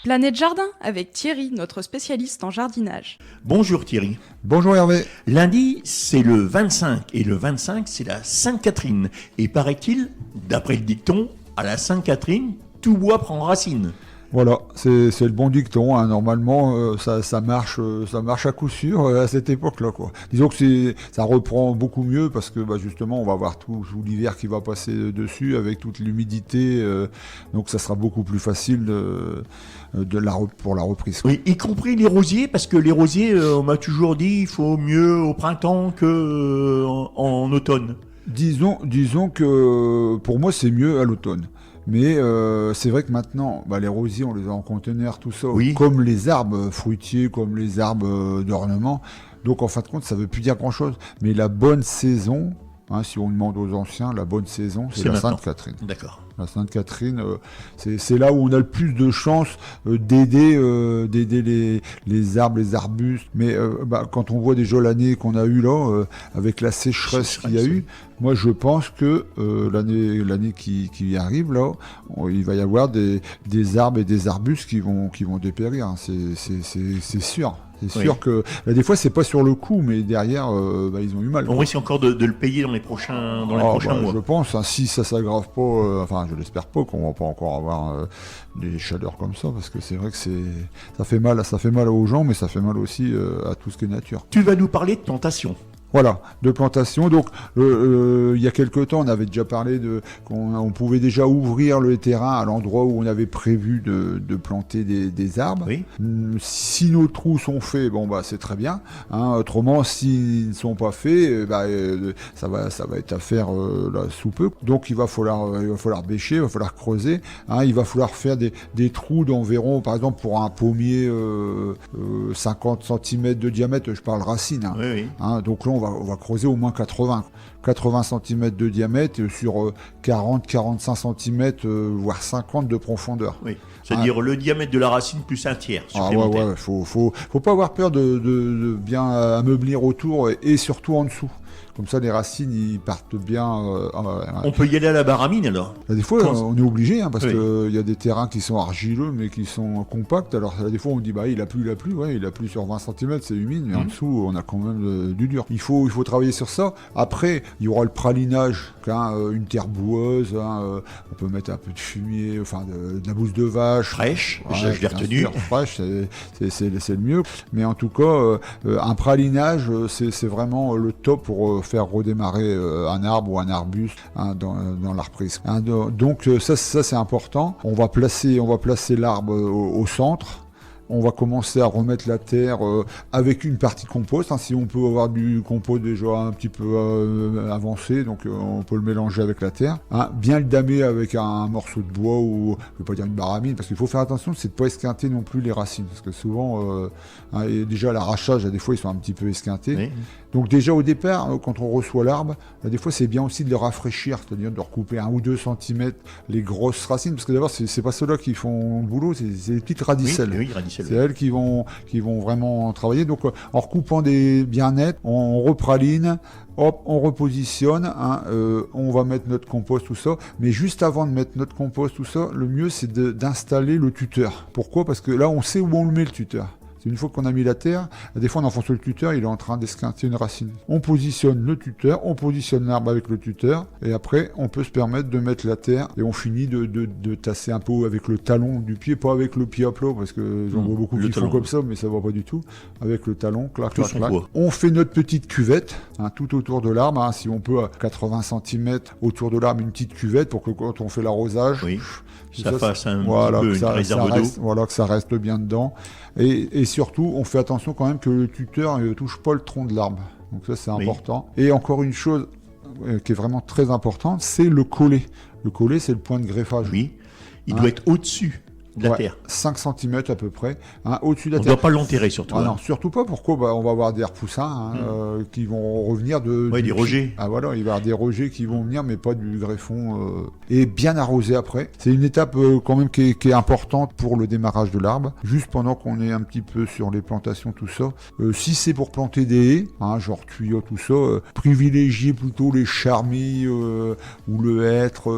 Planète Jardin avec Thierry, notre spécialiste en jardinage. Bonjour Thierry. Bonjour Hervé. Lundi, c'est le 25 et le 25, c'est la Sainte-Catherine. Et paraît-il, d'après le dicton, à la Sainte-Catherine, tout bois prend racine. Voilà, c'est le bon dicton. Hein. Normalement, ça marche à coup sûr à cette époque-là, quoi. Disons que ça reprend beaucoup mieux parce que justement, on va avoir tout l'hiver qui va passer dessus avec toute l'humidité, donc ça sera beaucoup plus facile pour la reprise. Oui, y compris les rosiers, parce que les rosiers, on m'a toujours dit, il faut mieux au printemps que en automne. Disons que pour moi, c'est mieux à l'automne. Mais c'est vrai que maintenant, les rosiers, on les a en conteneur, tout ça, oui. Comme les arbres fruitiers, comme les arbres d'ornement. Donc en fin de compte, ça ne veut plus dire grand-chose. Mais la bonne saison, si on demande aux anciens, la bonne saison, c'est la Sainte-Catherine. D'accord. La Sainte-Catherine, c'est là où on a le plus de chances d'aider les arbres, les arbustes. Mais quand on voit déjà l'année qu'on a eue là, avec la sécheresse qu'il y a eu, moi je pense que l'année qui arrive là, il va y avoir des arbres et des arbustes qui vont dépérir. Hein. C'est sûr. C'est sûr que des fois c'est pas sur le coup, mais derrière ils ont eu mal. On risque encore de le payer dans les prochains mois. Je pense, si ça s'aggrave pas, je l'espère pas qu'on va pas encore avoir des chaleurs comme ça, parce que c'est vrai que ça fait mal aux gens, mais ça fait mal aussi à tout ce qui est nature. Tu vas nous parler de plantation. Voilà, de plantation. Donc, il y a quelque temps, on avait déjà parlé qu'on pouvait déjà ouvrir le terrain à l'endroit où on avait prévu de planter des arbres. Oui. Si nos trous sont faits, c'est très bien. Autrement, s'ils ne sont pas faits, ça va être à faire sous peu. Donc, il va falloir bêcher, il va falloir creuser. Il va falloir faire des trous d'environ, par exemple, pour un pommier 50 cm de diamètre, je parle racine. Oui. Donc là, on va creuser au moins 80 cm de diamètre sur 40-45 cm, voire 50 de profondeur. Oui, c'est-à-dire le diamètre de la racine plus un tiers supplémentaire. Faut pas avoir peur de bien ameublir autour et surtout en dessous. Comme ça, les racines, ils partent bien. On peut y aller à la baramine, alors. Des fois, on est obligé, parce qu'il y a des terrains qui sont argileux, mais qui sont compacts. Alors, des fois, on dit, il a plu. Ouais, il a plu sur 20 cm, c'est humide, mais en dessous, on a quand même du dur. Il faut travailler sur ça. Après, il y aura le pralinage, une terre boueuse. On peut mettre un peu de fumier, de la bouse de vache. Fraîche, je l'ai retenu. Fraîche, c'est le mieux. Mais en tout cas, un pralinage, c'est vraiment le top pour faire redémarrer un arbre ou un arbuste dans la reprise. Donc ça c'est important. On va placer l'arbre au centre. On va commencer à remettre la terre avec une partie compost. Si on peut avoir du compost déjà un petit peu avancé, donc on peut le mélanger avec la terre. Bien le damer avec un morceau de bois ou, je ne vais pas dire une baramine, parce qu'il faut faire attention, c'est de ne pas esquinter non plus les racines. Parce que souvent, et déjà l'arrachage, des fois, ils sont un petit peu esquintés. Oui. Donc déjà au départ, quand on reçoit l'arbre, des fois c'est bien aussi de le rafraîchir, c'est-à-dire de recouper 1 ou 2 cm les grosses racines, parce que d'abord c'est pas ceux-là qui font le boulot, c'est les petites radicelles. Oui, radicelles. C'est elles qui vont vraiment travailler. Donc en recoupant des bien nets, on repraline. Hop, on repositionne, on va mettre notre compost, tout ça. Mais juste avant de mettre notre compost, tout ça, le mieux c'est d'installer le tuteur. Pourquoi ? Parce que là on sait où on le met, le tuteur. Une fois qu'on a mis la terre, des fois on enfonce le tuteur, il est en train d'esquinter une racine. On positionne le tuteur, on positionne l'arbre avec le tuteur, et après on peut se permettre de mettre la terre, et on finit de tasser un peu avec le talon du pied, pas avec le pied à plat, parce que j'en vois beaucoup qui font comme ça, mais ça va pas du tout. Avec le talon, clac. On fait notre petite cuvette, tout autour de l'arbre, si on peut à 80 cm autour de l'arbre, une petite cuvette, pour que quand on fait l'arrosage, ça fasse un peu une réserve d'eau. Voilà, que ça reste bien dedans. Et surtout, on fait attention quand même que le tuteur ne touche pas le tronc de l'arbre. Donc ça, c'est important. Et encore une chose qui est vraiment très importante, c'est le collet. Le collet, c'est le point de greffage. Oui, il doit être au-dessus de la terre. 5 cm à peu près, au-dessus de la terre. On ne doit pas l'enterrer surtout. Non, surtout pas. Pourquoi ? On va avoir des repoussins qui vont revenir des rejets. Voilà, il va y avoir des rejets qui vont venir, mais pas du greffon. Et bien arroser après. C'est une étape quand même qui est importante pour le démarrage de l'arbre. Juste pendant qu'on est un petit peu sur les plantations, tout ça. Si c'est pour planter des haies, genre tuyaux, tout ça, privilégiez plutôt les charmilles ou le hêtre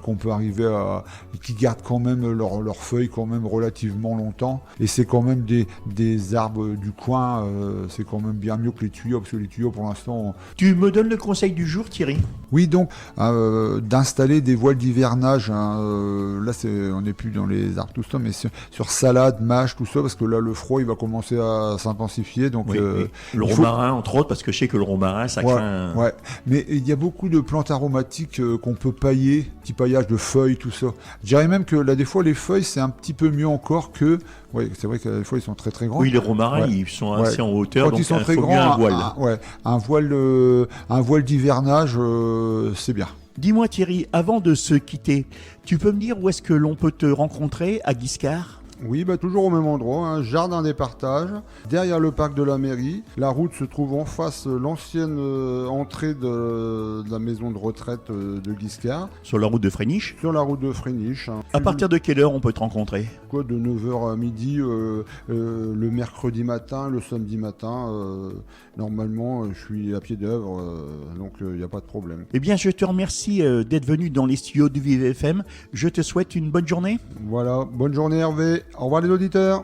qu'on peut arriver à... qui gardent quand même leur feuille feuille quand même relativement longtemps. Et c'est quand même des arbres du coin, c'est quand même bien mieux que les tuyaux, parce que les tuyaux pour l'instant... Tu me donnes le conseil du jour, Thierry? Oui, donc d'installer des voiles d'hivernage, hein, là on n'est plus dans les arbres tout ça, mais sur salade, mâche, tout ça, parce que là le froid il va commencer à s'intensifier. Donc, oui, oui. Le romarin, entre autres, parce que je sais que le romarin, ça craint... Ouais, mais il y a beaucoup de plantes aromatiques qu'on peut pailler, petit paillage de feuilles, tout ça. Je dirais même que là, des fois, les feuilles, c'est un petit peu mieux encore que... Oui, c'est vrai que des fois, ils sont très très grands. Oui, les romarins, ils sont assez en hauteur, donc il faut bien un voile. Un voile d'hivernage, c'est bien. Dis-moi Thierry, avant de se quitter, tu peux me dire où est-ce que l'on peut te rencontrer à Guiscard? Oui, toujours au même endroit, hein, jardin des partages, derrière le parc de la mairie. La route se trouve en face, l'ancienne entrée de la maison de retraite de Guiscard. Sur la route de Fréniche? Sur la route de Fréniche. Hein. À partir de quelle heure on peut te rencontrer? De 9h à midi, le mercredi matin, le samedi matin. Normalement, je suis à pied d'œuvre, donc il n'y a pas de problème. Eh bien, je te remercie d'être venu dans les studios du Vive FM. Je te souhaite une bonne journée. Voilà, bonne journée Hervé. Au revoir les auditeurs.